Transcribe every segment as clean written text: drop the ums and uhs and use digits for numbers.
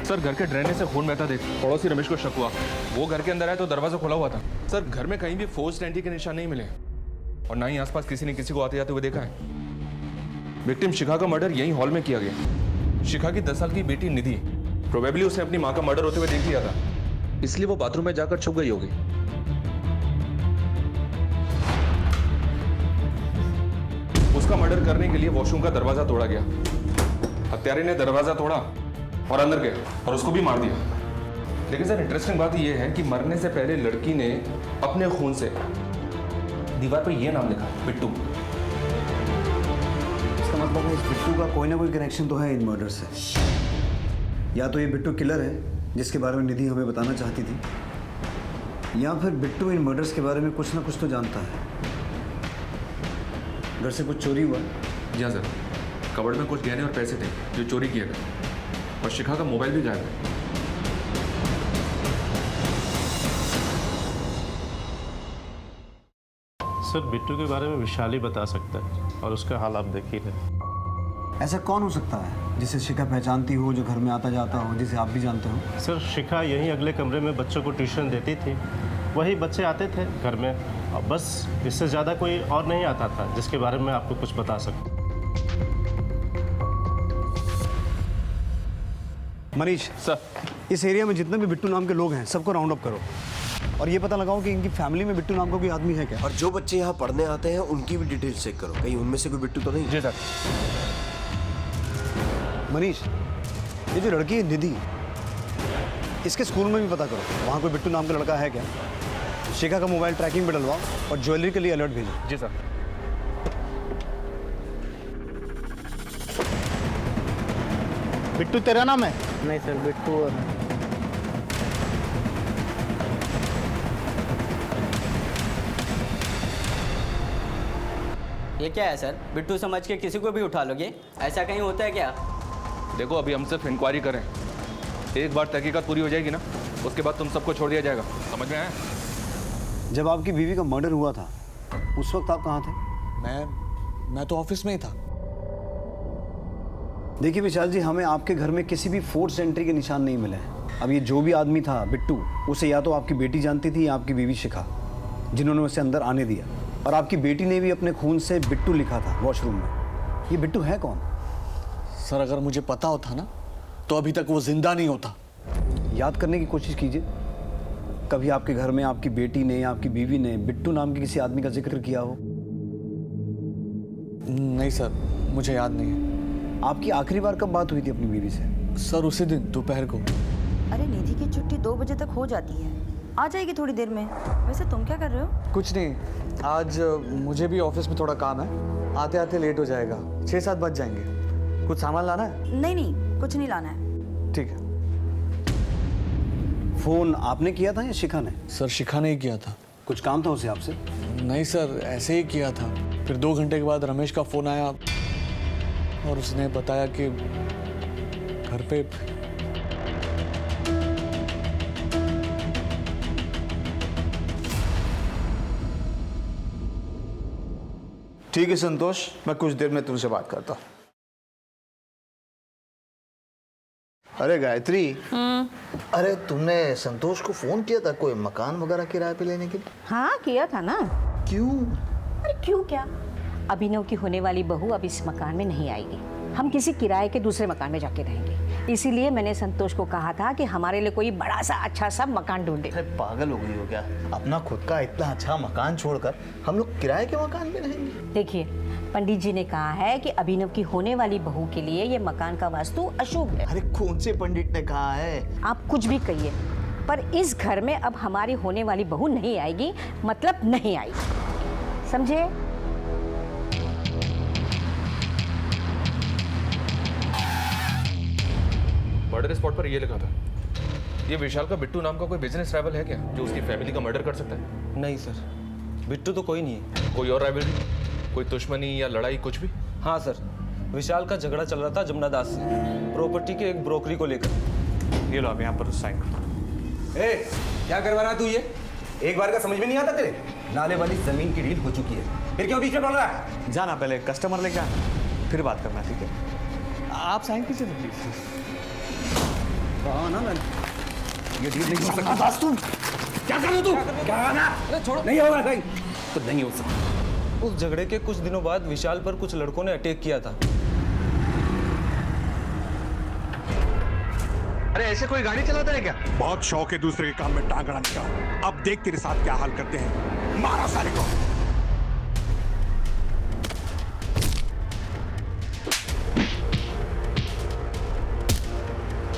Sir घर के drainage से खून बहता देख पड़ोसी रमेश को शक हुआ। वो घर के अंदर आया तो दरवाजा खुला हुआ था। सर घर में कहीं भी फोर्स्ड एंट्री के निशान नहीं मिले और ना ही आसपास किसी ने किसी को आते जाते हुए देखा है। विक्टिम शिखा का मर्डर यही हॉल में किया गया। शिखा की 10 साल की बेटी निधि, प्रोबेबली उसने अपनी माँ का मर्डर होते हुए देख लिया था, इसलिए वो बाथरूम में जाकर छुप गई होगी। उसका मर्डर करने के लिए वॉशरूम का दरवाजा तोड़ा गया। हत्यारे ने दरवाजा तोड़ा और अंदर गए और उसको भी मार दिया। लेकिन सर इंटरेस्टिंग बात यह है कि मरने से पहले लड़की ने अपने खून से दीवार पर यह नाम लिखा, बिट्टू। इसका मतलब है इस बिट्टू का कोई ना कोई कनेक्शन तो है इन मर्डर से। या तो ये बिट्टू किलर है जिसके बारे में निधि हमें बताना चाहती थी, या फिर बिट्टू इन मर्डर्स के बारे में कुछ ना कुछ तो जानता है। घर से कुछ चोरी हुआ? जी हाँ सर, कबर्ड में कुछ गहने और पैसे थे जो चोरी किए गए और शिखा का मोबाइल भी गायब है। सर बिट्टू के बारे में विशाल ही बता सकता है और उसका हाल आप देख ही रहे। ऐसा कौन हो सकता है जिसे शिखा पहचानती हो, जो घर में आता जाता हो, जिसे आप भी जानते हो? सर शिखा यहीं अगले कमरे में बच्चों को ट्यूशन देती थी, वही बच्चे आते थे घर में, अब बस इससे ज़्यादा कोई और नहीं आता था जिसके बारे में आपको कुछ बता सकूं। मनीष सर, इस एरिया में जितने भी बिट्टू नाम के लोग हैं सबको राउंड अप करो और ये पता लगाओ कि इनकी फैमिली में बिट्टू नाम का कोई आदमी है क्या। और जो बच्चे यहाँ पढ़ने आते हैं उनकी भी डिटेल्स चेक करो, कहीं उनमें से कोई बिट्टू तो नहीं। जी सर। मनीष, ये जो लड़की है निधि, इसके स्कूल में भी पता करो वहाँ कोई बिट्टू नाम का लड़का है क्या। शिखा का मोबाइल ट्रैकिंग पे डलवाओ और ज्वेलरी के लिए अलर्ट भेजो। जी सर। बिट्टू तेरा नाम है? नहीं सर, बिट्टू और ये क्या है सर? बिट्टू समझ के किसी को भी उठा लोगे? ऐसा कहीं होता है क्या? देखो अभी हम सिर्फ इंक्वायरी करें, एक बार तहकीकात पूरी हो जाएगी ना, उसके बाद तुम सबको छोड़ दिया जाएगा। समझ में आया? जब आपकी बीवी का मर्डर हुआ था उस वक्त आप कहाँ थे? मैं तो ऑफिस में ही था। देखिए विशाल जी, हमें आपके घर में किसी भी फोर्स एंट्री के निशान नहीं मिले हैं। अब ये जो भी आदमी था बिट्टू, उसे या तो आपकी बेटी जानती थी या आपकी बीवी शिखा, जिन्होंने उसे अंदर आने दिया। और आपकी बेटी ने भी अपने खून से बिट्टू लिखा था वॉशरूम में। ये बिट्टू है कौन? सर अगर मुझे पता होता ना तो अभी तक वो जिंदा नहीं होता। याद करने की कोशिश कीजिए, कभी आपके घर में आपकी बेटी ने या आपकी बीवी ने बिट्टू नाम के किसी आदमी का जिक्र किया हो? नहीं सर, मुझे याद नहीं है। आपकी आखिरी बार कब बात हुई थी अपनी बीवी से? सर उसी दिन दोपहर को। अरे निधि की छुट्टी 2 बजे तक हो जाती है, आ जाएगी थोड़ी देर में। वैसे तुम क्या कर रहे हो? कुछ नहीं, आज मुझे भी ऑफिस में थोड़ा काम है, आते आते लेट हो जाएगा, 6-7 बज जाएंगे। कुछ सामान लाना है? नहीं, कुछ नहीं लाना है। ठीक है। फोन आपने किया था या शिखा ने? सर शिखा ने ही किया था। कुछ काम था उसे आपसे? नहीं सर, ऐसे ही किया था। फिर 2 घंटे के बाद रमेश का फोन आया और उसने बताया कि घर पे ठीक है संतोष, मैं कुछ देर में तुमसे बात करता हूँ। अरे गायत्री, अरे तुमने संतोष को फोन किया था कोई मकान वगैरह किराए पे लेने के लिए? हाँ किया था ना। क्यों? अरे क्यों क्या, अभिनव की होने वाली बहू अब इस मकान में नहीं आएगी, हम किसी किराए के दूसरे मकान में जाके रहेंगे। इसीलिए मैंने संतोष को कहा था कि हमारे लिए कोई बड़ा सा अच्छा सा मकान ढूंढे। अरे पागल हो गई हो क्या? अपना खुद का इतना अच्छा मकान छोड़कर हम लोग किराए के मकान में रहेंगे? देखिए पंडित जी ने कहा है कि अभिनव की होने वाली बहू के लिए ये मकान का वास्तु अशुभ है। अरे कौन से पंडित ने कहा है? आप कुछ भी कहिए, पर इस घर में अब हमारी होने वाली बहू नहीं आएगी, मतलब नहीं आएगी, समझे? मर्डर स्पॉट पर ये लिखा था। ये विशाल का बिट्टू नाम का कोई बिजनेस राइवल है क्या जो उसकी फैमिली का मर्डर कर सकता है? नहीं सर, बिट्टू तो कोई नहीं है। कोई और राइवलरी, कोई दुश्मनी या लड़ाई कुछ भी? हाँ सर, विशाल का झगड़ा चल रहा था जमुना दास से, प्रॉपर्टी के एक ब्रोकरी को लेकर। ये लो आप यहाँ पर साइन कर। ए, क्या करवा रहा है तू ये? एक बार का समझ में नहीं आता तेरे? नाले वाली जमीन की डील हो चुकी है, फिर क्यों बीच में बोल रहा है? जाना, पहले कस्टमर लेके आना, फिर बात करना, ठीक है? आप साइन कीजिए ना प्लीज। कहा ना मैंने, ये डील नहीं हो सकता। दास तुम क्या कर रहे हो? तू क्या करना? अरे छोड़ो। नहीं होगा भाई, तो नहीं हो सकता। उस झगड़े के कुछ दिनों बाद विशाल पर कुछ लड़कों ने अटैक किया था। अरे ऐसे कोई गाड़ी चलाता है क्या? बहुत शौक है दूसरे के काम में टांग अड़ाने का। अब देख तेरे साथ क्या हाल करते हैं। मारा साले को।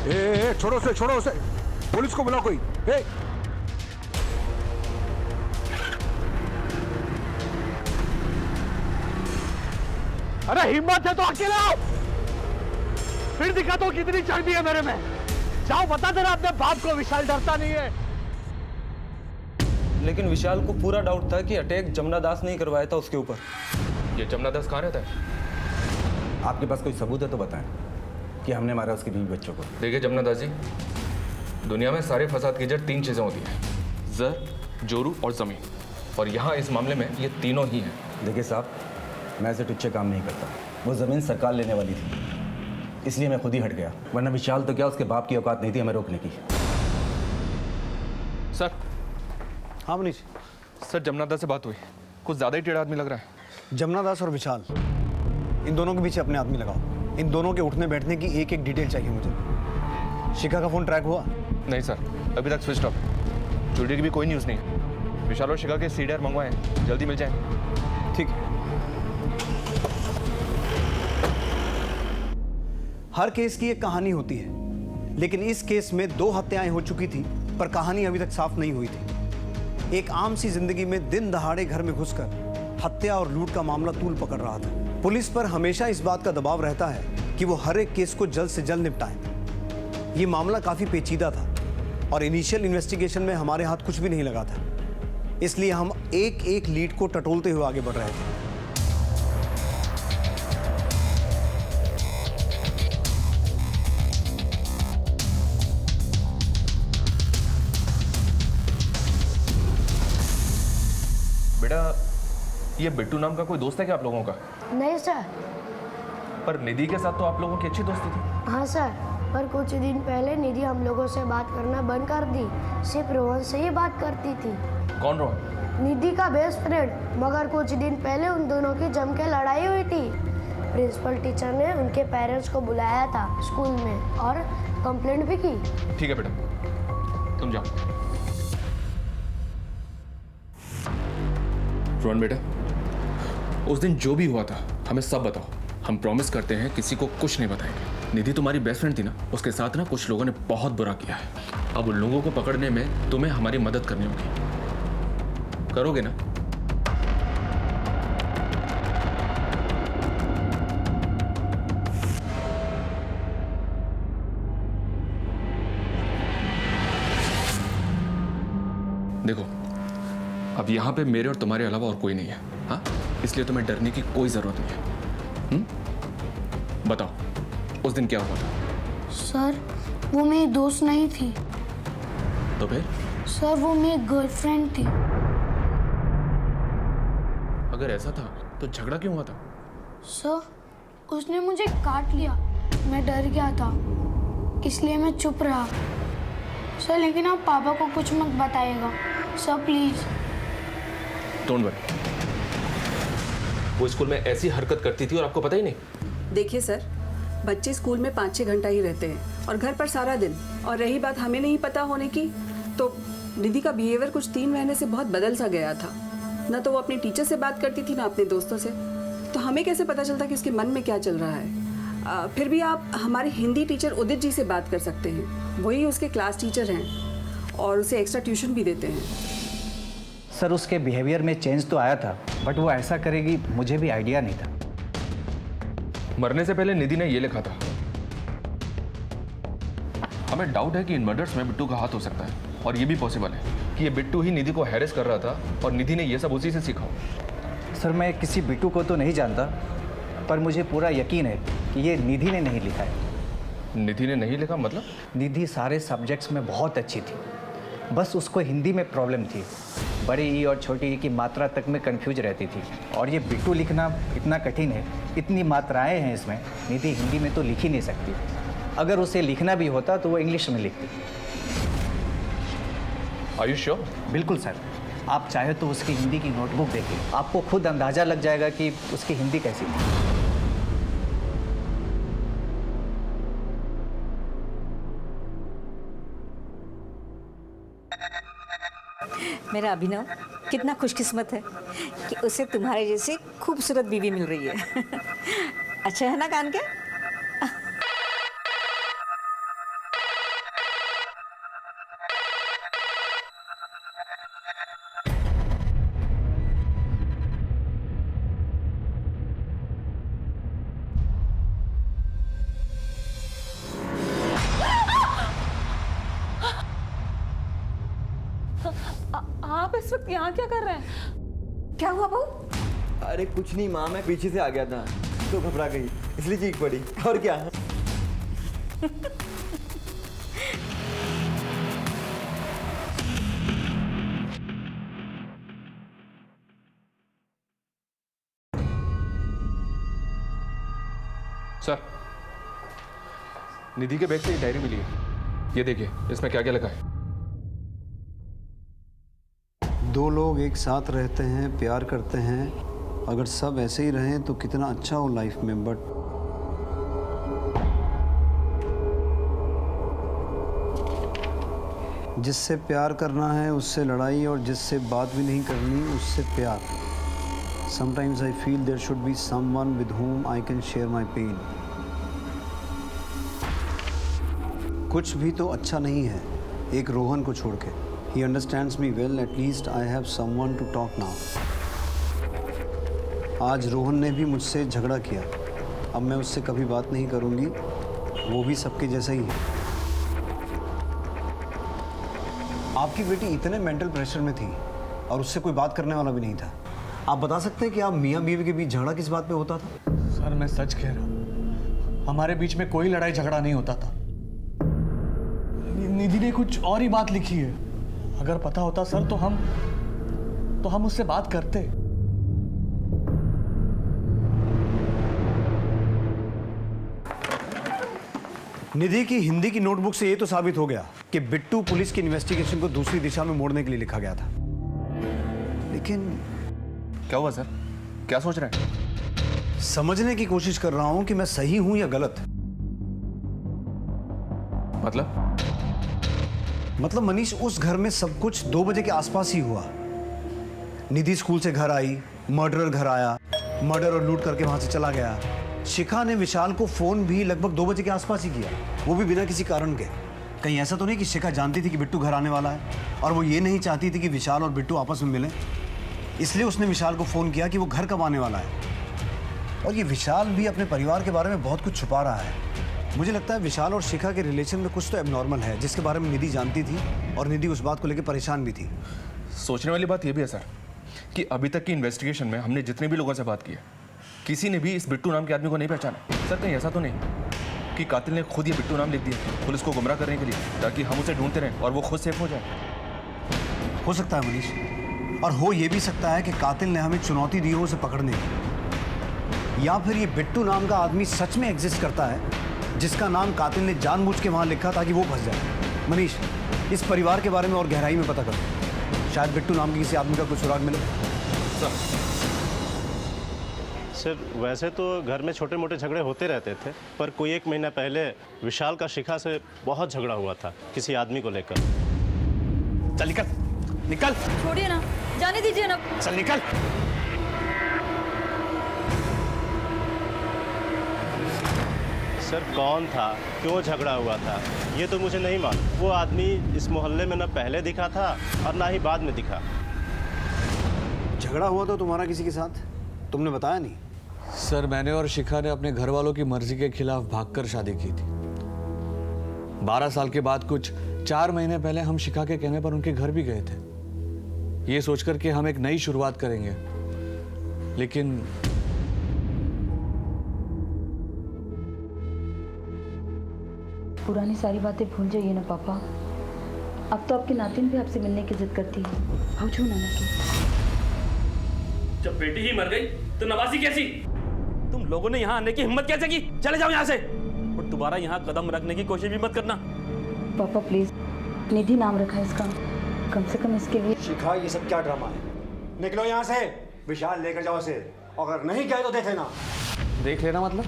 ए, छोड़ो उसे। पुलिस को बुलाओ कोई। ए, अरे हिम्मत है तो अकेला आओ, फिर दिखा तो कितनी चढ़ती है मेरे में। जाओ बता देना अपने बाप को, विशाल डरता नहीं है। लेकिन विशाल को पूरा डाउट था कि अटैक जमुना दास ने ही करवाया था उसके ऊपर। ये जमुना दास कहाँ रहता है? आपके पास कोई सबूत है तो बताएं कि हमने मारा उसके बीवी बच्चों को। देखिए जमुना दास जी, दुनिया में सारे फसाद की जड़ 3 चीज़ें होती हैं, जर, जोरू और ज़मीन। और यहाँ इस मामले में ये तीनों ही हैं। देखिए साहब, मैं ऐसे टुच्चे काम नहीं करता। वो ज़मीन सरकार लेने वाली थी, इसलिए मैं खुद ही हट गया, वरना विशाल तो क्या उसके बाप की औकात नहीं थी हमें रोकने की। सर। हाँ मनीष। सर जमुना दास से बात हुई, कुछ ज़्यादा ही टेढ़ा आदमी लग रहा है। जमुना दास और विशाल, इन दोनों के पीछे अपने आदमी लगाओ। इन दोनों के उठने बैठने की एक एक डिटेल चाहिए मुझे। शिखा का फ़ोन ट्रैक हुआ? नहीं सर, अभी तक स्विच ऑफ। जुड़े की भी कोई न्यूज़ नहीं है। विशाल और शिखा के सीडीआर मंगवाए हैं, जल्दी मिल जाएंगे। ठीक है। हर केस की एक कहानी होती है, लेकिन इस केस में 2 हत्याएं हो चुकी थी, पर कहानी अभी तक साफ नहीं हुई थी। एक आम सी जिंदगी में दिन दहाड़े घर में घुसकर हत्या और लूट का मामला तूल पकड़ रहा था। पुलिस पर हमेशा इस बात का दबाव रहता है कि वो हर एक केस को जल्द से जल्द निपटाएं। ये मामला काफी पेचीदा था और इनिशियल इन्वेस्टिगेशन में हमारे हाथ कुछ भी नहीं लगा था, इसलिए हम एक एक लीड को टटोलते हुए आगे बढ़ रहे थे। बेटा, ये बिट्टू नाम का कोई दोस्त है क्या आप लोगों का? नहीं सर। पर निधि के साथ तो आप लोगों की अच्छी दोस्ती थी। हाँ सर, पर कुछ दिन पहले निधि हम लोगों से बात करना बंद कर दी, सिर्फ रोहन से ही बात करती थी। कौन रोहन? निधि का बेस्ट फ्रेंड। मगर कुछ दिन पहले उन दोनों की जम के लड़ाई हुई थी। प्रिंसिपल टीचर ने उनके पेरेंट्स को बुलाया था स्कूल में और कंप्लेंट भी की। ठीक है बेटा, तुम जाओ। रोहन बेटा, उस दिन जो भी हुआ था हमें सब बताओ। हम प्रॉमिस करते हैं किसी को कुछ नहीं बताएंगे। निधि तुम्हारी बेस्ट फ्रेंड थी ना, उसके साथ ना कुछ लोगों ने बहुत बुरा किया है। अब उन लोगों को पकड़ने में तुम्हें हमारी मदद करनी होगी। करोगे ना? देखो, अब यहाँ पे मेरे और तुम्हारे अलावा और कोई नहीं है, हाँ? इसलिए तुम्हें डरने की कोई जरूरत नहीं है। बताओ, उस दिन क्या हुआ था? सर, वो मेरी दोस्त नहीं थी। तो फिर? सर, वो मेरी गर्लफ्रेंड थी। अगर ऐसा था तो झगड़ा क्यों हुआ था? सर, उसने मुझे काट लिया, मैं डर गया था, इसलिए मैं चुप रहा। सर, लेकिन आप पापा को कुछ मत बताइएगा सर, प्लीज। Don't worry. वो स्कूल में ऐसी हरकत करती थी और आपको पता ही नहीं? देखिए सर, बच्चे स्कूल में 5-6 घंटा ही रहते हैं और घर पर सारा दिन। और रही बात हमें नहीं पता होने की, तो निधि का बिहेवियर कुछ 3 महीने से बहुत बदल सा गया था। ना तो वो अपनी टीचर से बात करती थी, ना अपने दोस्तों से। तो हमें कैसे पता चलता कि उसके मन में क्या चल रहा है? फिर भी आप हमारे हिंदी टीचर उदित जी से बात कर सकते हैं, वही उसके क्लास टीचर हैं और उसे एक्स्ट्रा ट्यूशन भी देते हैं। सर, उसके बिहेवियर में चेंज तो आया था, बट वो ऐसा करेगी मुझे भी आइडिया नहीं था। मरने से पहले निधि ने ये लिखा था। हमें डाउट है कि इन मर्डर्स में बिट्टू का हाथ हो सकता है, और ये भी पॉसिबल है कि ये बिट्टू ही निधि को हैरेस कर रहा था और निधि ने ये सब उसी से सीखा हो। सर, मैं किसी बिट्टू को तो नहीं जानता, पर मुझे पूरा यकीन है कि ये निधि ने नहीं लिखा है। निधि ने नहीं लिखा मतलब? निधि सारे सब्जेक्ट्स में बहुत अच्छी थी, बस उसको हिंदी में प्रॉब्लम थी। बड़ी ई और छोटी ई की मात्रा तक में कंफ्यूज रहती थी, और ये बिट्टू लिखना इतना कठिन है, इतनी मात्राएं हैं इसमें, निधि हिंदी में तो लिख ही नहीं सकती। अगर उसे लिखना भी होता तो वो इंग्लिश में लिखती। Are you sure? बिल्कुल सर, आप चाहे तो उसकी हिंदी की नोटबुक देखिए, आपको खुद अंदाजा लग जाएगा कि उसकी हिंदी कैसी थी। मेरा अभिनव कितना खुशकिस्मत है कि उसे तुम्हारे जैसी खूबसूरत बीवी मिल रही है। अच्छा है ना कान के? आप इस वक्त यहाँ क्या कर रहे हैं? क्या हुआ बहू? अरे कुछ नहीं माँ, मैं पीछे से आ गया था तो घबरा गई इसलिए चीख पड़ी। और क्या? सर, निधि के बैग से ये डायरी मिली है, ये देखिए इसमें क्या क्या लिखा है। दो लोग एक साथ रहते हैं, प्यार करते हैं, अगर सब ऐसे ही रहें तो कितना अच्छा हो लाइफ में, बट जिससे प्यार करना है उससे लड़ाई, और जिससे बात भी नहीं करनी उससे प्यार। Sometimes I feel there should be someone with whom I can share my pain. कुछ भी तो अच्छा नहीं है एक रोहन को छोड़ के। He understands me well, at least I have someone to talk now. आज रोहन ने भी मुझसे झगड़ा किया, अब मैं उससे कभी बात नहीं करूंगी, वो भी सबके जैसा ही है। आपकी बेटी इतने मेंटल प्रेशर में थी और उससे कोई बात करने वाला भी नहीं था। आप बता सकते हैं कि आप मियाँ बीवी के बीच झगड़ा किस बात पे होता था? सर मैं सच कह रहा हूँ, हमारे बीच में कोई लड़ाई झगड़ा नहीं होता था। निधि ने कुछ और ही बात लिखी है। अगर पता होता सर तो हम उससे बात करते। निधि की हिंदी की नोटबुक से ये तो साबित हो गया कि बिट्टू पुलिस की इन्वेस्टिगेशन को दूसरी दिशा में मोड़ने के लिए लिखा गया था। लेकिन क्या हुआ सर, क्या सोच रहे हैं? समझने की कोशिश कर रहा हूं कि मैं सही हूं या गलत। मतलब मनीष, उस घर में सब कुछ 2 बजे के आसपास ही हुआ। निधि स्कूल से घर आई, मर्डरर घर आया, मर्डर और लूट करके वहां से चला गया। शिखा ने विशाल को फोन भी लगभग 2 बजे के आसपास ही किया, वो भी बिना किसी कारण के। कहीं ऐसा तो नहीं कि शिखा जानती थी कि बिट्टू घर आने वाला है और वो ये नहीं चाहती थी कि विशाल और बिट्टू आपस में मिलें, इसलिए उसने विशाल को फोन किया कि वो घर कब आने वाला है। और ये विशाल भी अपने परिवार के बारे में बहुत कुछ छुपा रहा है। मुझे लगता है विशाल और शिखा के रिलेशन में कुछ तो एबनॉर्मल है, जिसके बारे में निधि जानती थी और निधि उस बात को लेकर परेशान भी थी। सोचने वाली बात यह भी है सर कि अभी तक की इन्वेस्टिगेशन में हमने जितने भी लोगों से बात की है, किसी ने भी इस बिट्टू नाम के आदमी को नहीं पहचाना। सर कहीं ऐसा तो नहीं कि कातिल ने खुद ये बिट्टू नाम लिख दिया पुलिस को गुमराह करने के लिए, ताकि हम उसे ढूंढते रहें और वो खुद सेफ हो जाए? हो सकता है मनीष, और हो ये भी सकता है कि कातिल ने हमें चुनौती दी हो उसे पकड़ने की, या फिर ये बिट्टू नाम का आदमी सच में एग्जिस्ट करता है जिसका नाम कातिल ने जानबूझ के वहां लिखा ताकि वो फंस जाए। मनीष, इस परिवार के बारे में और गहराई में पता करो, शायद बिट्टू नाम के किसी आदमी का कुछ सुराग मिले। सर वैसे तो घर में छोटे मोटे झगड़े होते रहते थे, पर कोई 1 महीना पहले विशाल का शिखा से बहुत झगड़ा हुआ था किसी आदमी को लेकर। चल निकल निकल, छोड़िए ना, जाने दीजिए ना। चल निकल। सर कौन था, क्यों झगड़ा हुआ था, ये तो मुझे नहीं मालूम। वो आदमी इस मोहल्ले में न पहले दिखा था और ना ही बाद में दिखा। झगड़ा हुआ तो तुम्हारा किसी के साथ, तुमने बताया नहीं? सर मैंने और शिखा ने अपने घर वालों की मर्जी के खिलाफ भागकर शादी की थी। 12 साल के बाद कुछ 4 महीने पहले हम शिखा के कहने पर उनके घर भी गए थे, ये सोचकर कि हम एक नई शुरुआत करेंगे। लेकिन पुरानी सारी बातें भूल जाइए ना पापा। अब तो आपके नातिन भी आपसे मिलने की जिद करती है। आओ छू नाना की। जब बेटी ही मर गई तो नवासी कैसी? तुम लोगों ने यहाँ आने की हिम्मत कैसे की? चले जाओ यहाँ से। दोबारा यहाँ कदम रखने की कोशिश भी मत करना। पापा प्लीज, निधि नाम रखा है इसका, कम से कम इसके लिए। शिखा, ये सब क्या ड्रामा है? निकलो यहाँ से, विशाल लेकर जाओ इसे, अगर नहीं गए तो देख लेना। देख लेना मतलब?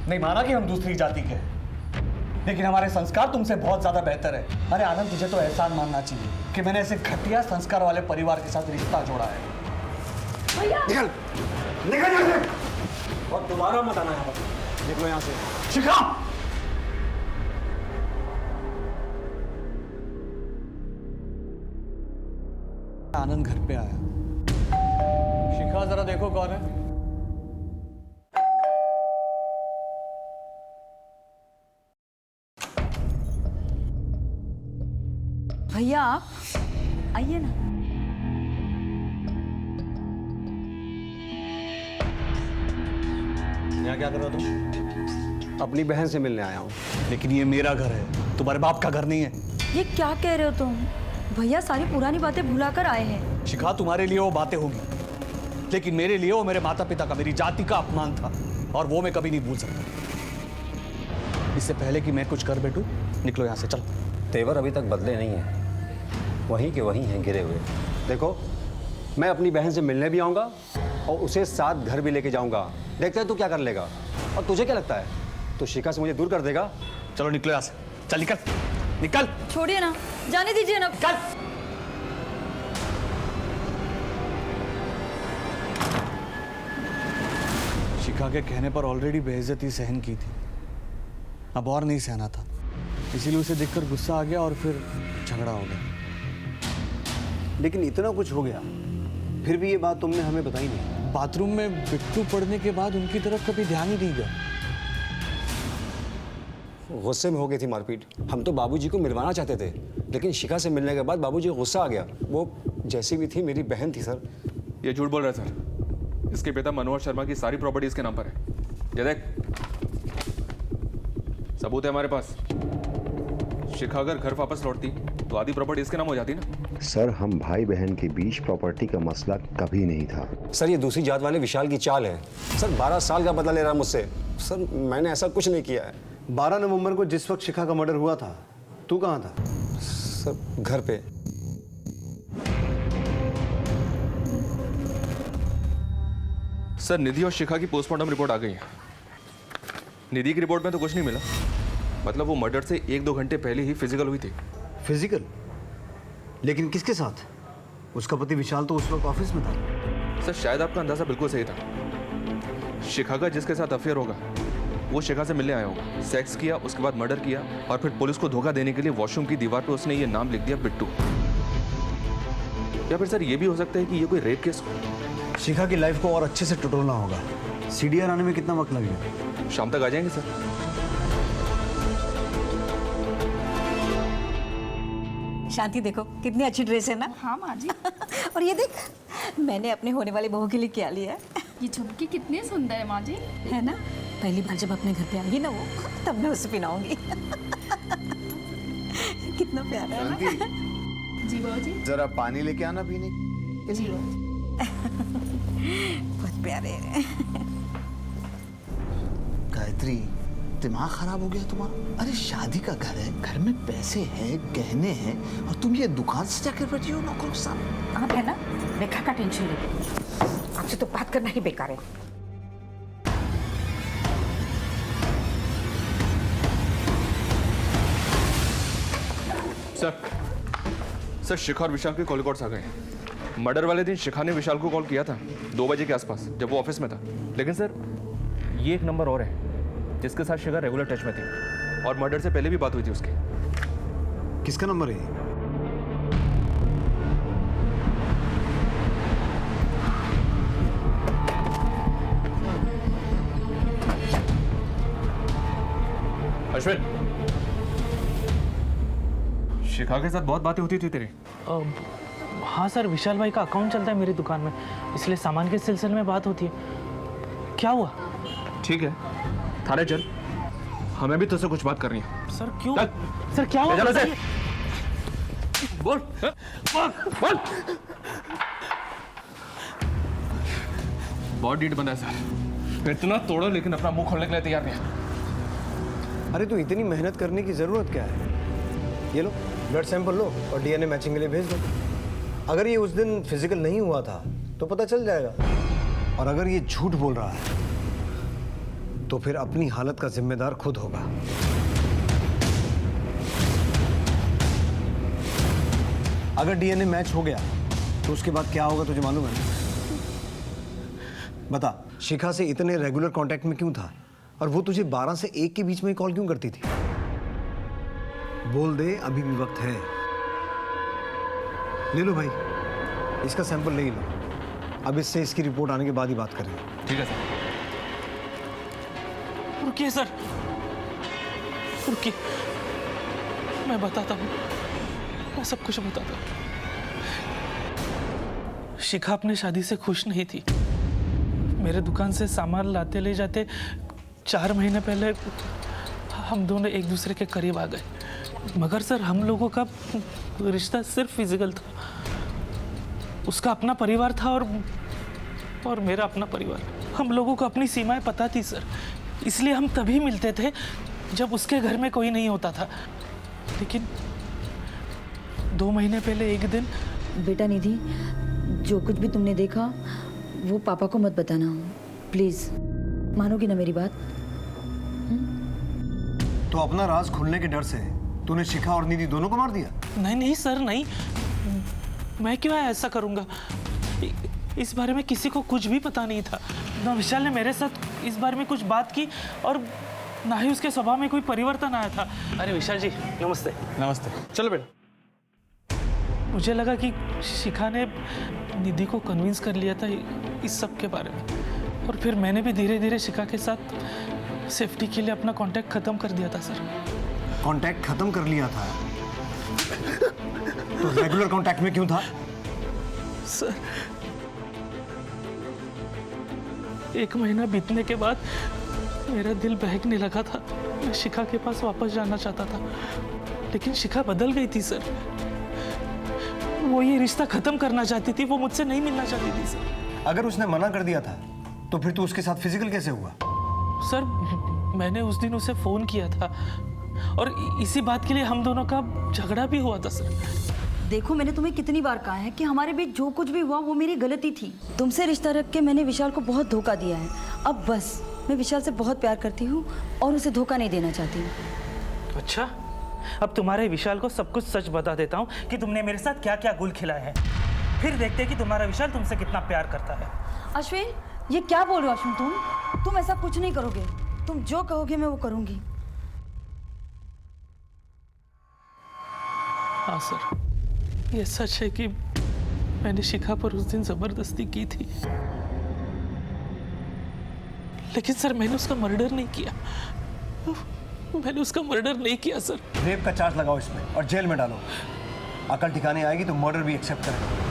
नहीं माना कि हम दूसरी जाति के हैं, लेकिन हमारे संस्कार तुमसे बहुत ज्यादा बेहतर है। अरे आनंद, तुझे तो एहसान मानना चाहिए कि मैंने ऐसे घटिया संस्कार वाले परिवार के साथ रिश्ता जोड़ा है। निकल निकल यहाँ से, और दोबारा मत आना यहाँ पर। निकलो यहाँ से। शिखा, आनंद घर पे आया। शिखा, जरा देखो कौन है। भैया आप आइए ना। यहाँ क्या कर रहे हो तुम? अपनी बहन से मिलने आया हूँ। लेकिन ये मेरा घर है, तुम्हारे बाप का घर नहीं है। ये क्या कह रहे हो तुम? भैया सारी पुरानी बातें भुलाकर आए हैं। शिखा, तुम्हारे लिए वो बातें होगी, लेकिन मेरे लिए वो मेरे माता पिता का, मेरी जाति का अपमान था, और वो मैं कभी नहीं भूल सकता। इससे पहले कि मैं कुछ कर बैठूं, निकलो यहाँ से, चलो। तेवर अभी तक बदले नहीं हैं, वहीं के वहीं हैं गिरे हुए। देखो, मैं अपनी बहन से मिलने भी आऊँगा और उसे साथ घर भी लेके जाऊँगा। देखते हैं तू क्या कर लेगा। और तुझे क्या लगता है, तो शिखा से मुझे दूर कर देगा? चलो निकलो यहाँ से, चल निकल निकल। छोड़िए ना, जाने दीजिए ना। चल। शिखा के कहने पर ऑलरेडी बेइज्जती सहन की थी, अब और नहीं सहना था, इसीलिए उसे देखकर गुस्सा आ गया और फिर झगड़ा हो गया। लेकिन इतना कुछ हो गया, फिर भी ये बात तुमने हमें बताई नहीं। बाथरूम में बिट्टू पड़ने के बाद उनकी तरफ कभी ध्यान ही नहीं गया। गुस्से में हो गई थी मारपीट। हम तो बाबूजी को मिलवाना चाहते थे, लेकिन शिखा से मिलने के बाद बाबूजी को गुस्सा आ गया। वो जैसी भी थी मेरी बहन थी सर। ये झूठ बोल रहा है सर। इसके पिता मनोहर शर्मा की सारी प्रॉपर्टी इसके नाम पर है। ये देख, सबूत है हमारे पास। शिखा अगर घर वापस लौटती तो आधी प्रॉपर्टी इसके नाम हो जाती ना। सर, हम भाई बहन के बीच प्रॉपर्टी का मसला कभी नहीं था। सर, ये दूसरी जात वाले विशाल की चाल है। सर, 12 साल का बदला ले रहा है मुझसे। सर, मैंने ऐसा कुछ नहीं किया है। 12 नवंबर को जिस वक्त शिखा का मर्डर हुआ था, तू कहाँ था? सर, घर पे। सर, निधि और शिखा की पोस्टमार्टम रिपोर्ट आ गई है। निधि की रिपोर्ट में तो कुछ नहीं मिला, मतलब वो मर्डर से 1-2 घंटे पहले ही फिजिकल हुई थी। फिजिकल? लेकिन किसके साथ? उसका पति विशाल तो उस वक्त ऑफिस में था। सर, शायद आपका अंदाजा बिल्कुल सही था। शिखा का जिसके साथ अफेयर होगा वो शिखा से मिलने आया होगा, सेक्स किया, उसके बाद मर्डर किया, और फिर पुलिस को धोखा देने के लिए वॉशरूम की दीवार पर उसने ये नाम लिख दिया, बिट्टू। या फिर सर ये भी हो सकता है कि ये कोई रेप केस हो। शिखा की लाइफ को और अच्छे से टटोलना होगा। सीडीआर आने में कितना वक्त लगेगा? शाम तक आ जाएंगे सर। शांति, देखो कितनी अच्छी ड्रेस है ना। हाँ माँ जी। और ये देख, मैंने अपने होने वाली बहू के लिए क्या लिया है। ये झुमकी कितनी सुंदर है माँ जी। है ना, पहली बार जब अपने घर पे आएगी ना वो, तब मैं उसे पहनाऊंगी। कितना प्यारा है ना। जी बाबू जी। जरा पानी लेके आना पीने। जी बहुत प्यारे हैं। गायत्री, दिमाग खराब हो गया तुम्हारा? अरे शादी का घर है, घर में पैसे हैं, गहने हैं, और तुम ये दुकान से जाकर बैठी हो नौकरों के साथ। आप है ना, रेखा का टेंशन लेते, आपसे तो बात करना ही बेकार है। सर, शिखा और विशाल के कॉल रिकॉर्ड्स आ गए। मर्डर वाले दिन शिखा ने विशाल को कॉल किया था 2 बजे के आसपास, जब वो ऑफिस में था। लेकिन सर, ये एक नंबर और है जिसके साथ शिखा रेगुलर टच में थी, और मर्डर से पहले भी बात हुई थी उसकी। किसका नंबर है? अश्विन, शिखा के साथ बहुत बातें होती थी तेरी। हाँ सर, विशाल भाई का अकाउंट चलता है मेरी दुकान में, इसलिए सामान के सिलसिले में बात होती है। क्या हुआ? ठीक है, थाने चल, हमें भी तुझसे कुछ बात करनी है। सर क्यों? सर क्या हुआ? बोल बोल। बहुत डीट बंदा है सर, इतना तोड़ो लेकिन अपना मुंह खोलने के लिए तैयार नहीं है। अरे तो इतनी मेहनत करने की ज़रूरत क्या है? ये लो ब्लड सैंपल लो और डीएनए मैचिंग के लिए भेज दो। अगर ये उस दिन फिजिकल नहीं हुआ था तो पता चल जाएगा, और अगर ये झूठ बोल रहा है तो फिर अपनी हालत का जिम्मेदार खुद होगा। अगर डीएनए मैच हो गया तो उसके बाद क्या होगा तुझे मालूम है? बता, शिखा से इतने रेगुलर कांटेक्ट में क्यों था, और वो तुझे 12 से 1 के बीच में कॉल क्यों करती थी? बोल दे, अभी भी वक्त है। ले लो भाई, इसका सैंपल ले लो। अब इससे इसकी रिपोर्ट आने के बाद ही बात करेंगे। ठीक है सर। रुकिए सर, रुकिए, मैं बताता हूँ, मैं सब कुछ बताता हूँ। शिखा अपने शादी से खुश नहीं थी। मेरे दुकान से सामान लाते ले जाते 4 महीने पहले हम दोनों एक दूसरे के करीब आ गए, मगर सर हम लोगों का रिश्ता सिर्फ फिजिकल था। उसका अपना परिवार था और मेरा अपना परिवार। हम लोगों को अपनी सीमाएं पता थी सर, इसलिए हम तभी मिलते थे जब उसके घर में कोई नहीं होता था। लेकिन 2 महीने पहले एक दिन। बेटा निधि, जो कुछ भी तुमने देखा वो पापा को मत बताना, प्लीज। मानोगी ना मेरी बात? तो अपना राज खुलने के डर से तूने शिखा और निधि दोनों को मार दिया? नहीं नहीं सर, नहीं, मैं क्यों ऐसा करूंगा? इस बारे में किसी को कुछ भी पता नहीं था। ना विशाल ने मेरे साथ इस बारे में कुछ बात की और ना ही उसके स्वभाव में कोई परिवर्तन आया था। अरे विशाल जी नमस्ते। नमस्ते। चलो बेटा। मुझे लगा कि शिखा ने निधि को कन्विंस कर लिया था इस सब के बारे में, और फिर मैंने भी धीरे धीरे शिखा के साथ सेफ्टी के लिए अपना कांटेक्ट खत्म कर दिया था सर। कांटेक्ट खत्म कर लिया था? तो रेगुलर कांटेक्ट में क्यों था? सर 1 महीना बीतने के बाद मेरा दिल बहकने लगा था। मैं शिखा के पास वापस जाना चाहता था, लेकिन शिखा बदल गई थी सर। वो ये रिश्ता खत्म करना चाहती थी, वो मुझसे नहीं मिलना चाहती थी सर। अगर उसने मना कर दिया था तो फिर तू उसके साथ फिजिकल कैसे हुआ? सर मैंने उस दिन उसे फोन किया था और इसी बात के लिए हम दोनों का झगड़ा भी हुआ था सर। देखो, मैंने तुम्हें कितनी बार कहा है कि हमारे बीच जो कुछ भी हुआ वो मेरी गलती थी। तुमसे रिश्ता रख के मैंने विशाल को बहुत धोखा दिया है। अब बस, मैं विशाल से बहुत प्यार करती हूँ और उसे धोखा नहीं देना चाहती हूँ। अच्छा, अब तुम्हारे विशाल को सब कुछ सच बता देता हूँ कि तुमने मेरे साथ क्या क्या गुल खिलाए हैं, फिर देखते हैं कि तुम्हारा विशाल तुमसे कितना प्यार करता है। अश्विन, ये क्या बोल रहे हो अश्विन? तुम ऐसा कुछ नहीं करोगे। तुम जो कहोगे मैं वो करूँगी। हाँ सर, ये सच है कि मैंने शिखा पर उस दिन जबरदस्ती की थी, लेकिन सर मैंने उसका मर्डर नहीं किया। मैंने उसका मर्डर नहीं किया सर। रेप का चार्ज लगाओ इसमें और जेल में डालो। अकल ठिकाने आएगी तो मर्डर भी एक्सेप्ट करेगा।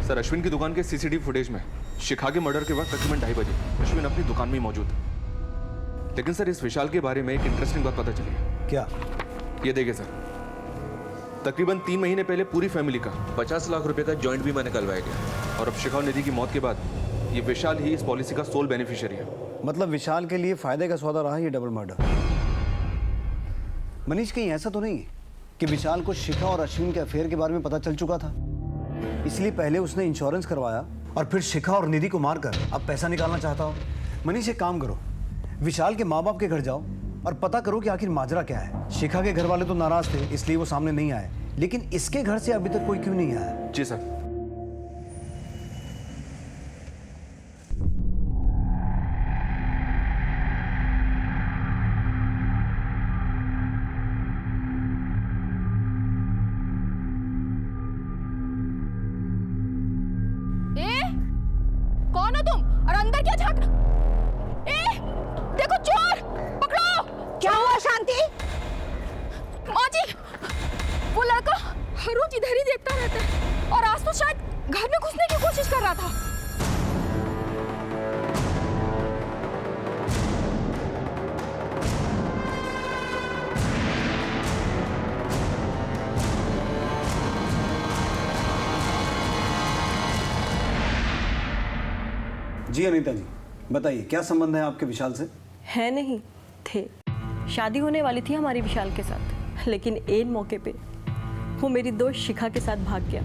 सर अश्विन की दुकान के सीसीटीवी फुटेज में शिखा के मर्डर के वक्त तकरीबन 2:30 बजे अश्विन अपनी दुकान में ही मौजूद था। लेकिन सर इस विशाल के बारे में एक इंटरेस्टिंग बात पता चली है। क्या? ये देखिए सर, तकरीबन 3 महीने पहले पूरी फैमिली का 50 लाख रुपए का जॉइंट बीमा निकलवाया गया, और अब शिखा और निधि की मौत के बाद ये विशाल ही इस पॉलिसी का सोल बेनिफिशियरी है। मतलब विशाल के लिए फायदे का सौदा रहा ये डबल मर्डर। मनीष, कहीं ऐसा तो नहीं है कि विशाल को शिखा और अश्विन के अफेयर के बारे में पता चल चुका था, इसलिए पहले उसने इंश्योरेंस करवाया और फिर शिखा और निधि को मारकर अब पैसा निकालना चाहता हो? मनीष, एक काम करो, विशाल के माँ बाप के घर जाओ और पता करो कि आखिर माजरा क्या है। शिखा के घर वाले तो नाराज थे इसलिए वो सामने नहीं आए, लेकिन इसके घर से अभी तक कोई क्यों नहीं आया? जी सर। कौन हो तुम और अंदर क्या झांक? देखो चोर, पकड़ो। क्या हुआ शांति? माँ जी, वो लड़का हर रोज इधर ही देखता रहता है और आज तो शायद घर में घुसने की कोशिश कर रहा था। जी अनीता जी, बताइए क्या संबंध है आपके विशाल से? है नहीं, थे। शादी होने वाली थी हमारी विशाल के साथ, लेकिन एन मौके पे वो मेरी दोस्त शिखा के साथ भाग गया।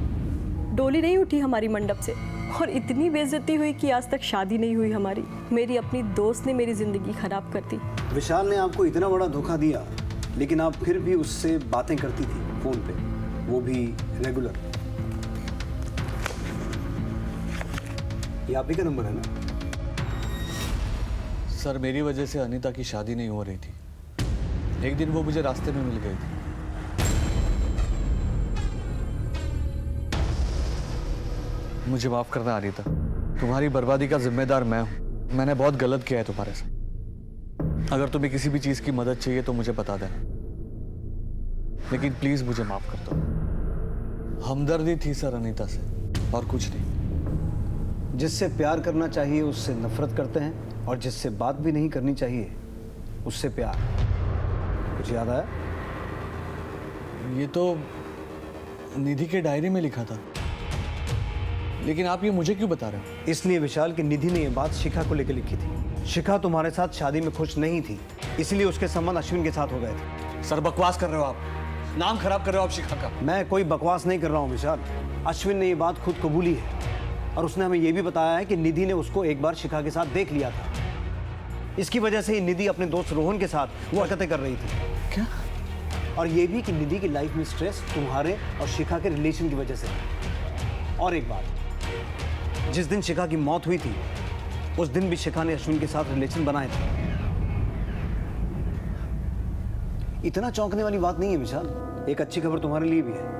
डोली नहीं उठी हमारी मंडप से और इतनी बेइज्जती हुई कि आज तक शादी नहीं हुई हमारी। मेरी अपनी दोस्त ने मेरी ज़िंदगी खराब कर दी। विशाल ने आपको इतना बड़ा धोखा दिया, लेकिन आप फिर भी उससे बातें करती थी फोन पे, वो भी रेगुलर। ये आप ही का नंबर है ना? सर, मेरी वजह से अनीता की शादी नहीं हो रही थी। एक दिन वो मुझे रास्ते में मिल गई थी। मुझे माफ करना अनीता, तुम्हारी बर्बादी का जिम्मेदार मैं हूं। मैंने बहुत गलत किया है तुम्हारे साथ। अगर तुम्हें किसी भी चीज की मदद चाहिए तो मुझे बता देना, लेकिन प्लीज मुझे माफ कर दो। हमदर्दी थी सर अनीता से, और कुछ नहीं। जिससे प्यार करना चाहिए उससे नफरत करते हैं, और जिससे बात भी नहीं करनी चाहिए उससे प्यार। कुछ याद आया? ये तो निधि के डायरी में लिखा था, लेकिन आप ये मुझे क्यों बता रहे हो? इसलिए विशाल की निधि ने ये बात शिखा को लेकर लिखी थी। शिखा तुम्हारे साथ शादी में खुश नहीं थी, इसलिए उसके संबंध अश्विन के साथ हो गए थे। सर, बकवास कर रहे हो आप, नाम खराब कर रहे हो आप शिखा का। मैं कोई बकवास नहीं कर रहा हूँ विशाल। अश्विन ने ये बात खुद कबूली है, और उसने हमें ये भी बताया है कि निधि ने उसको एक बार शिखा के साथ देख लिया था। इसकी वजह से ही निधि अपने दोस्त रोहन के साथ वो हरकतें कर रही थी। क्या? और ये भी कि निधि की लाइफ में स्ट्रेस तुम्हारे और शिखा के रिलेशन की वजह से। और एक बात, जिस दिन शिखा की मौत हुई थी उस दिन भी शिखा ने अश्विन के साथ रिलेशन बनाए थे। इतना चौंकने वाली बात नहीं है विशाल। एक अच्छी खबर तुम्हारे लिए भी है।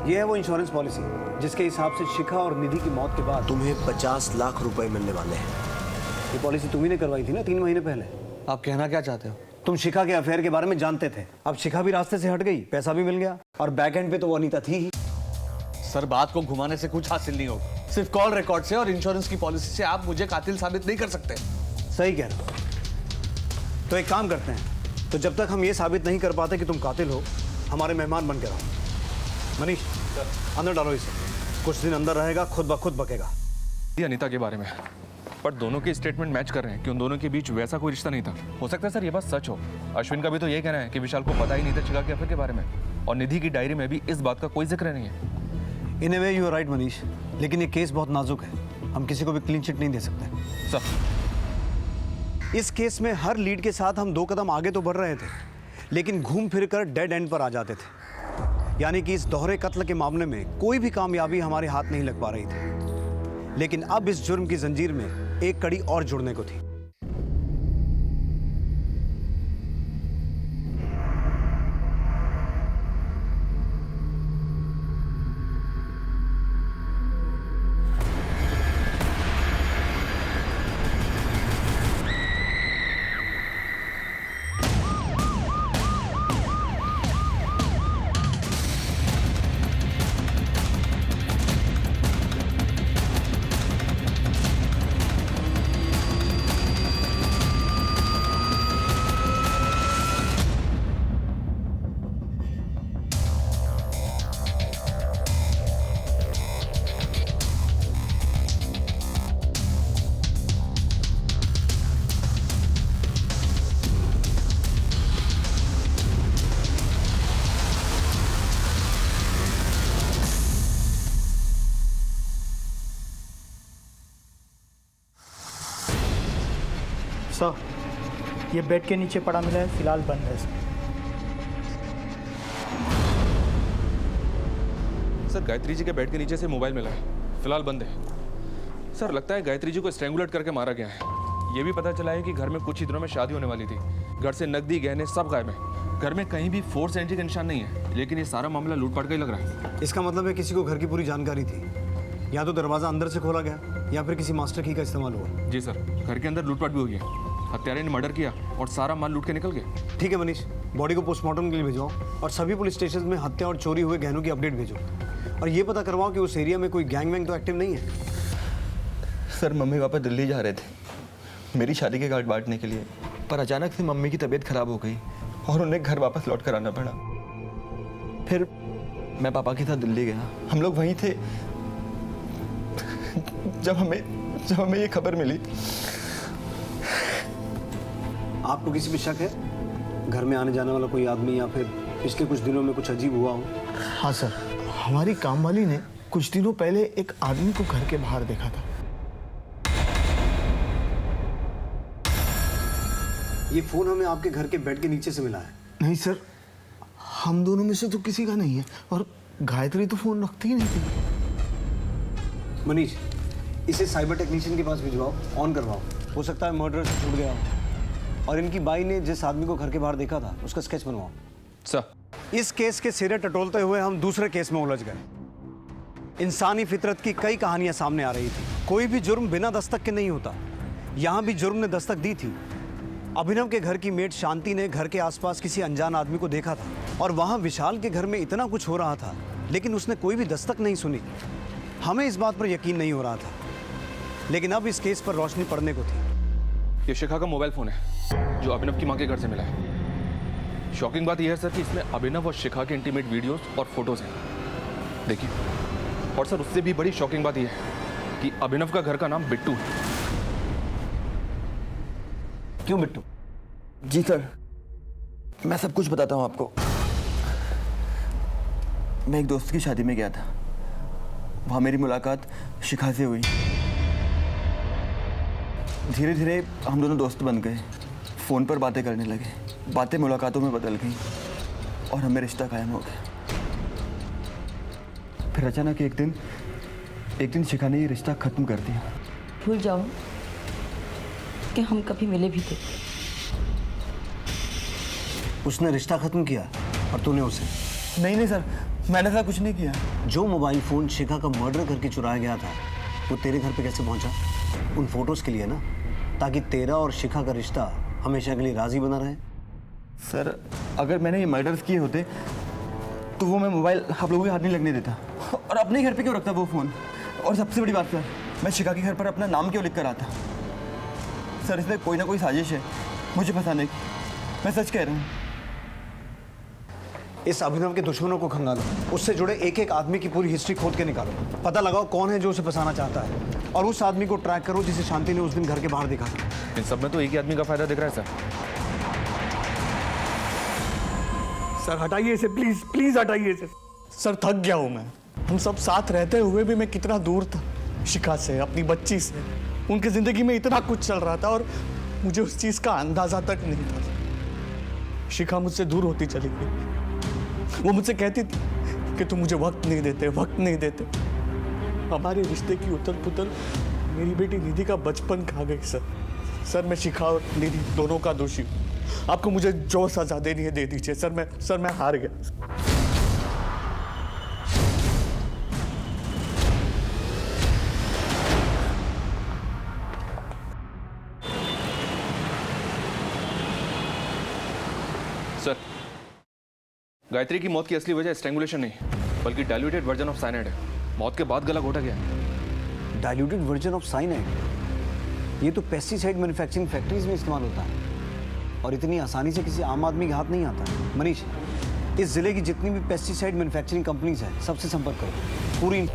यह है वो इंश्योरेंस पॉलिसी जिसके हिसाब से शिखा और निधि की मौत के बाद तुम्हें 50 लाख रुपए मिलने वाले हैं। ये पॉलिसी तुम्ही ने करवाई थी ना 3 महीने पहले। आप कहना क्या चाहते हो? तुम शिखा के अफेयर के बारे में जानते थे। अब शिखा भी रास्ते से हट गई, पैसा भी मिल गया, और बैक एंड पे तो वो अनीता थी ही। सर, बात को घुमाने से कुछ हासिल नहीं होगा। सिर्फ कॉल रिकॉर्ड से और इंश्योरेंस की पॉलिसी से आप मुझे कातिल साबित नहीं कर सकते। सही कह रहे हो। तो एक काम करते हैं, तो जब तक हम ये साबित नहीं कर पाते कि तुम कातिल हो, हमारे मेहमान बन के रहो। मनीष, अंदर डालो इसे। कुछ दिन अंदर रहेगा, खुद ब खुद बकेगा। ये अनीता के बारे में, पर दोनों के स्टेटमेंट मैच कर रहे हैं कि उन दोनों के बीच वैसा कोई रिश्ता नहीं था। हो सकता है सर ये बात सच हो। अश्विन का भी तो यही कहना है कि विशाल को पता ही नहीं था शिखा के अफेयर के बारे में, और निधि की डायरी में भी इस बात का कोई जिक्र नहीं है। In a way you are right Manish, लेकिन ये केस बहुत नाजुक है। हम किसी को भी क्लीन चिट नहीं दे सकते। सर, इस केस में हर लीड के साथ हम 2 कदम आगे तो बढ़ रहे थे, लेकिन घूम फिर कर डेड एंड पर आ जाते थे। यानी कि इस दोहरे कत्ल के मामले में कोई भी कामयाबी हमारे हाथ नहीं लग पा रही थी, लेकिन अब इस जुर्म की जंजीर में एक कड़ी और जुड़ने को थी। सर, ये बेड के नीचे पड़ा मिला है, फिलहाल बंद है सर। गायत्री जी के बेड के नीचे से मोबाइल मिला है, फिलहाल बंद है। सर, लगता है गायत्री जी को स्ट्रैंगुलेट करके मारा गया है। ये भी पता चला है कि घर में कुछ ही दिनों में शादी होने वाली थी। घर से नकदी, गहने सब गायब है। घर में कहीं भी फोर्स एंट्री का निशान नहीं है, लेकिन ये सारा मामला लूटपाट का ही लग रहा है। इसका मतलब है किसी को घर की पूरी जानकारी थी। या तो दरवाजा अंदर से खोला गया, या फिर किसी मास्टर की का इस्तेमाल हुआ। जी सर, घर के अंदर लूटपाट भी हुई है। हत्यारे ने मर्डर किया और सारा माल लूट के निकल गए। ठीक है मनीष, बॉडी को पोस्टमार्टम के लिए भेजो, और सभी पुलिस स्टेशन में हत्या और चोरी हुए गहनों की अपडेट भेजो, और ये पता करवाओ कि उस एरिया में कोई गैंग वैंग तो एक्टिव नहीं है। सर, मम्मी पापा दिल्ली जा रहे थे मेरी शादी के कार्ड बांटने के लिए, पर अचानक से मम्मी की तबीयत खराब हो गई और उन्हें घर वापस लौट कर आना पड़ा। फिर मैं पापा के साथ दिल्ली गया। हम लोग वहीं थे, जब हमें ये खबर मिली। आपको किसी पे शक है? घर में आने जाने वाला कोई आदमी या फिर पिछले कुछ दिनों में कुछ अजीब हुआ हो? हाँ सर, हमारी कामवाली ने कुछ दिनों पहले एक आदमी को घर के बाहर देखा था। ये फोन हमें आपके घर के बेड के नीचे से मिला है। नहीं सर, हम दोनों में से तो किसी का नहीं है, और गायत्री तो फोन रखती ही नहीं थी। मनीष, इसे साइबर टेक्नीशियन के पास भिजवाओ, ऑन करवाओ। हो सकता है मर्डर से छूट गया हो। और इनकी बाई ने जिस आदमी को घर के बाहर देखा था उसका स्केच बनवाओ। सर, इस केस के सिरे टटोलते हुए हम दूसरे केस में उलझ गए। इंसानी फितरत की कई कहानियां सामने आ रही थी। कोई भी जुर्म बिना दस्तक के नहीं होता। यहाँ भी जुर्म ने दस्तक दी थी। अभिनव के घर की मेड शांति ने घर के आसपास किसी अनजान आदमी को देखा था, और वहाँ विशाल के घर में इतना कुछ हो रहा था, लेकिन उसने कोई भी दस्तक नहीं सुनी। हमें इस बात पर यकीन नहीं हो रहा था, लेकिन अब इस केस पर रोशनी पड़ने को थी। ये शिखा का मोबाइल फोन है जो अभिनव की मां के घर से मिला है। शॉकिंग बात यह है सर कि इसमें अभिनव और शिखा के इंटीमेट वीडियोस और फोटोज हैं, देखिए। और सर, उससे भी बड़ी शॉकिंग बात यह है कि अभिनव का घर का नाम बिट्टू है। क्यों बिट्टू? जी सर, मैं सब कुछ बताता हूँ आपको। मैं एक दोस्त की शादी में गया था। वहाँ मेरी मुलाकात शिखा से हुई। धीरे धीरे हम दोनों दोस्त बन गए, फ़ोन पर बातें करने लगे। बातें मुलाकातों में बदल गई और हमें रिश्ता कायम हो गया। फिर अचानक एक दिन शिखा ने ये रिश्ता ख़त्म कर दिया। भूल जाओ कि हम कभी मिले भी थे। उसने रिश्ता खत्म किया और तूने उसे? नहीं सर, मैंने ऐसा कुछ नहीं किया। जो मोबाइल फोन शिखा का मर्डर करके चुराया गया था वो तेरे घर पे कैसे पहुंचा? उन फोटोज के लिए ना, ताकि तेरा और शिखा का रिश्ता हमेशा के लिए राजी बना रहे। सर, अगर मैंने ये मर्डर्स किए होते तो वो मैं मोबाइल आप लोगों के हाथ नहीं लगने देता, और अपने घर पे क्यों रखता वो फ़ोन। और सबसे बड़ी बात सर, मैं शिखा के घर पर अपना नाम क्यों लिख कर आता? सर, इसमें कोई ना कोई साजिश है मुझे फंसाने की। मैं सच कह रहा हूँ। इस अभिनव के दुश्मनों को खंगालो, उससे जुड़े एक एक आदमी की पूरी हिस्ट्री खोद के निकालो। पता लगाओ कौन है जो उसे फंसाना चाहता है, और उस आदमी को ट्रैक करो जिसे शांति ने उस दिन घर के बाहर देखा था। इन सब में तो एक ही आदमी का फायदा दिख रहा है सर हटाइए इसे, प्लीज प्लीज हटाइए इसे। सर थक गया हूं मैं। हम सब साथ रहते हुए भी मैं कितना दूर था शिखा से, अपनी बच्ची से। उनकी जिंदगी में इतना कुछ चल रहा था और मुझे उस चीज का अंदाजा तक नहीं था। शिखा मुझसे दूर होती चली गई। वो मुझसे कहती थी कि तुम मुझे वक्त नहीं देते। हमारे रिश्ते की उथल पुथल मेरी बेटी निधि का बचपन खा गई सर। मैं शिखा और निधि दोनों का दोषी हूँ। आपको मुझे जो सजा देनी है दे दीजिए सर। मैं हार गया। सर, गायत्री की मौत की असली वजह स्ट्रैंगुलेशन नहीं बल्कि डाइल्यूटेड वर्जन ऑफ साइनाइड है। मौत के बाद गला घोटा गया। Diluted version of cyanide? ये तो पेस्टिसाइड मैन्युफैक्चरिंग फैक्ट्रीज में इस्तेमाल होता है और इतनी आसानी से किसी आम आदमी के हाथ नहीं आता। मनीष, इस जिले की जितनी भी पेस्टिसाइड मैन्युफैक्चरिंग कंपनीज हैं सबसे संपर्क करो। पूरी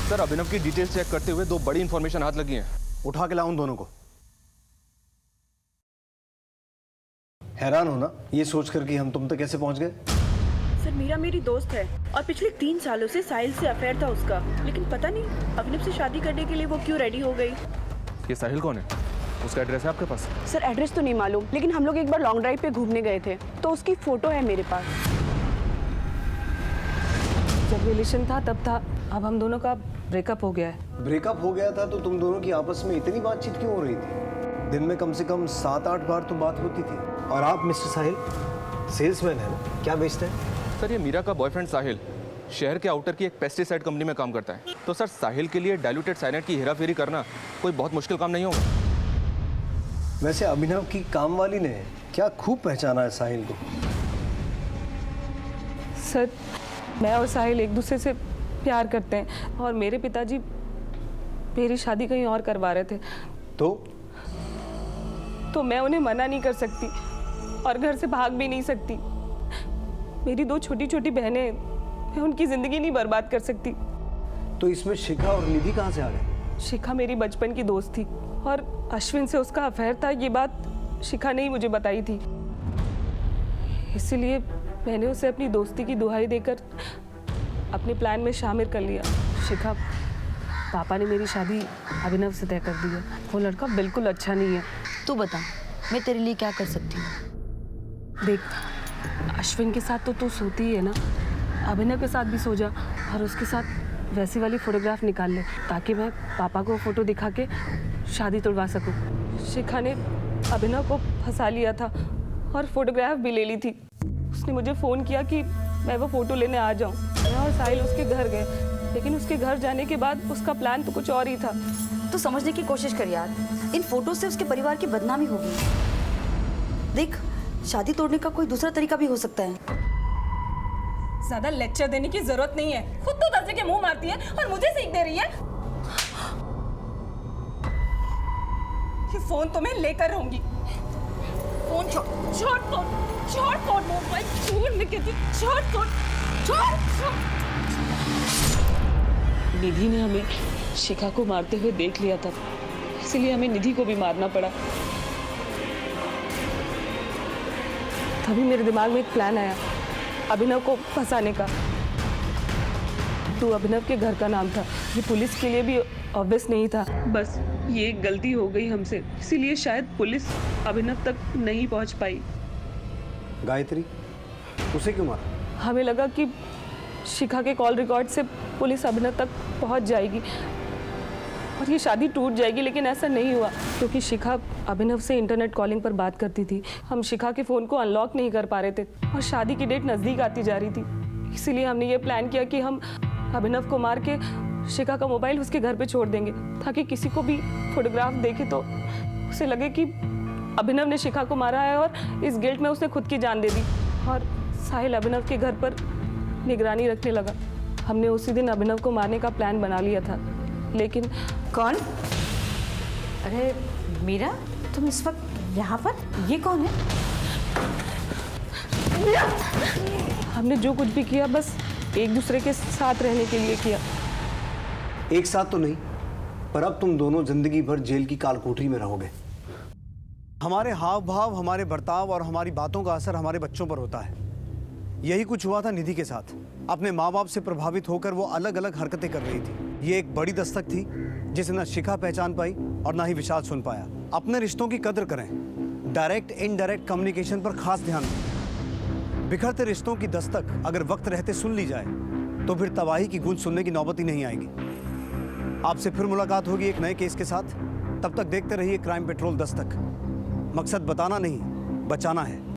सर, अभिनव की डिटेल्स चेक करते हुए दो बड़ी इंफॉर्मेशन हाथ लगी हैं। उठा के लाओ उन दोनों को। हैरान हो ना ये सोचकर कि हम तुम तक कैसे पहुंच गए? सर, मीरा मेरी दोस्त है और पिछले 3 सालों से साहिल से अफेयर था उसका, लेकिन पता नहीं अभिनव से शादी करने के लिए वो क्यों रेडी हो गई। ये साहिल कौन है? उसका एड्रेस है आपके पास? सर, एड्रेस तो नहीं मालूम, लेकिन हम लोग एक बार लॉन्ग ड्राइव पे घूमने गए थे तो उसकी फोटो है मेरे पास। जब रिलेशन था तब था, अब हम दोनों का ब्रेकअप हो गया है। ब्रेकअप हो गया था तो तुम दोनों की आपस में इतनी बातचीत क्यों हो रही थी? दिन में कम से कम 7-8 बार तो बात होती थी। और आप मिस्टर साहिल सेल्समैन है ना, क्या बेचते हैं? सर, ये मीरा का बॉयफ्रेंड साहिल शहर के आउटर की एक पेस्टिसाइड कंपनी में काम करता है। तो सर, साहिल के लिए डाइल्यूटेड साइनाइड की हेराफेरी करना कोई बहुत मुश्किल काम नहीं होगा। वैसे अभिनव की कामवाली ने क्या खूब पहचाना है साहिल को। सर, मैं और साहिल एक दूसरे से प्यार करते हैं और मेरे पिताजी मेरी शादी कहीं और करवा रहे थे। तो तो मैं उन्हें मना नहीं कर सकती और घर से भाग भी नहीं सकती। मेरी 2 छोटी छोटी बहनें, मैं उनकी ज़िंदगी नहीं बर्बाद कर सकती। तो इसमें शिखा और निधि कहाँ से आ गए? शिखा मेरी बचपन की दोस्त थी और अश्विन से उसका अफेयर था, ये बात शिखा ने ही मुझे बताई थी। इसलिए मैंने उसे अपनी दोस्ती की दुहाई देकर अपने प्लान में शामिल कर लिया। शिखा, पापा ने मेरी शादी अभिनव से तय कर दी है। वो लड़का बिल्कुल अच्छा नहीं है। तू बता, मैं तेरे लिए क्या कर सकती हूँ? देख, अश्विन के साथ तो तू सोती ही है ना, अभिनव के साथ भी सो जा और उसके साथ वैसी वाली फोटोग्राफ निकाल ले, ताकि मैं पापा को फोटो दिखा के शादी तुड़वा सकूं। शिखा ने अभिनव को फंसा लिया था और फोटोग्राफ भी ले ली थी। उसने मुझे फ़ोन किया कि मैं वो फ़ोटो लेने आ जाऊं। मैं और साहिल उसके घर गए, लेकिन उसके घर जाने के बाद उसका प्लान तो कुछ और ही था। तो समझने की कोशिश कर यार, इन फोटो से उसके परिवार की बदनामी होगी। देख, शादी तोड़ने का कोई दूसरा तरीका भी हो सकता है। ज्यादा लेक्चर देने की जरूरत नहीं है, खुद तो दर्जे के मुंह मारती है और मुझे सीख दे रही है। ये फोन तो मैं लेकर रहूंगी। फोन छोड़ मोबाइल छोड़, मैं कहती छोड़। निधि ने हमें शिखा को मारते हुए देख लिया था, इसलिए हमें निधि को भी मारना पड़ा। तभी मेरे दिमाग में एक प्लान आया, अभिनव को फंसाने का। तू अभिनव के घर का नाम था, ये पुलिस के लिए भी ऑब्वियस नहीं था। बस ये एक गलती हो गई हमसे, इसीलिए शायद पुलिस अभिनव तक नहीं पहुंच पाई। गायत्री, उसे क्यों मारा? हमें लगा कि शिखा के कॉल रिकॉर्ड से पुलिस अभिनव तक पहुंच जाएगी और ये शादी टूट जाएगी, लेकिन ऐसा नहीं हुआ क्योंकि शिखा अभिनव से इंटरनेट कॉलिंग पर बात करती थी। हम शिखा के फ़ोन को अनलॉक नहीं कर पा रहे थे और शादी की डेट नज़दीक आती जा रही थी। इसीलिए हमने ये प्लान किया कि हम अभिनव को मार के शिखा का मोबाइल उसके घर पे छोड़ देंगे, ताकि किसी को भी फोटोग्राफ देखे तो उसे लगे कि अभिनव ने शिखा को मारा है और इस गिल्ट में उसने खुद की जान दे दी। और साहिल अभिनव के घर पर निगरानी रखने लगा। हमने उसी दिन अभिनव को मारने का प्लान बना लिया था, लेकिन कौन? अरे मीरा, तुम इस वक्त यहाँ पर? ये कौन है? हमने जो कुछ भी किया बस एक दूसरे के साथ रहने के लिए किया। एक साथ तो नहीं, पर अब तुम दोनों जिंदगी भर जेल की कालकोठरी में रहोगे। हमारे हाव भाव, हमारे बर्ताव और हमारी बातों का असर हमारे बच्चों पर होता है। यही कुछ हुआ था निधि के साथ। अपने माँ बाप से प्रभावित होकर वो अलग अलग हरकतें कर रही थी। ये एक बड़ी दस्तक थी जिसे न शिखा पहचान पाई और ना ही विशाल सुन पाया। अपने रिश्तों की कदर करें, डायरेक्ट इनडायरेक्ट कम्युनिकेशन पर खास ध्यान दें। बिखरते रिश्तों की दस्तक अगर वक्त रहते सुन ली जाए तो फिर तबाही की गूंज सुनने की नौबत ही नहीं आएगी। आपसे फिर मुलाकात होगी एक नए केस के साथ। तब तक देखते रहिए क्राइम पेट्रोल दस्तक। मकसद बताना नहीं, बचाना है।